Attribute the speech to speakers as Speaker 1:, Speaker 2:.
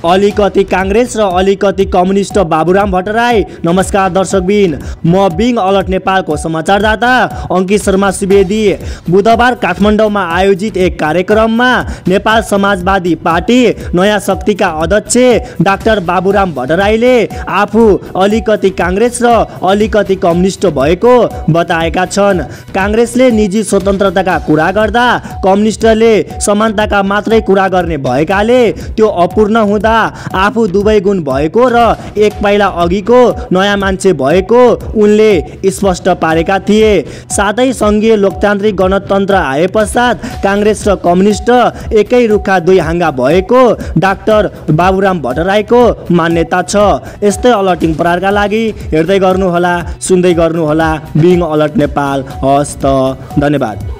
Speaker 1: अलिकति कांग्रेस र अलिकति कम्युनिस्ट बाबुराम भट्टराई। नमस्कार दर्शकबिन, म बिङ अलर्ट नेपालको समाचारदाता अंकित शर्मा सुवेदी। बुधबार काठमाडौँमा आयोजित एक कार्यक्रममा नेपाल समाजवादी पार्टी नयाँ शक्तिका अध्यक्ष डाक्टर बाबुराम भट्टराईले आफू अलिकति कांग्रेस र अलिकति कम्युनिस्ट भएको बताएका छन्। कांग्रेसले निजी स्वतन्त्रताका कुरा गर्दा कम्युनिस्टले समानताका मात्रै कुरा गर्ने भएकाले त्यो अपूर्ण हुँदा आफू दुवै गुण भएको र एक पाइला अघिको नयाँ मान्छे भएको उनले स्पष्ट पारेका थिए। साथै संघीय लोकतान्त्रिक गणतन्त्र आए पश्चात कांग्रेस र कम्युनिस्ट एकै रुखका दुई हाँगा भएको डाक्टर बाबुराम भट्टराईको मान्यता छ। यस्तै अलर्टिङ प्रहारका लागि हेर्दै गर्नुहोला, सुन्दै गर्नुहोला बिङ अलर्ट नेपाल। हस्त, धन्यवाद।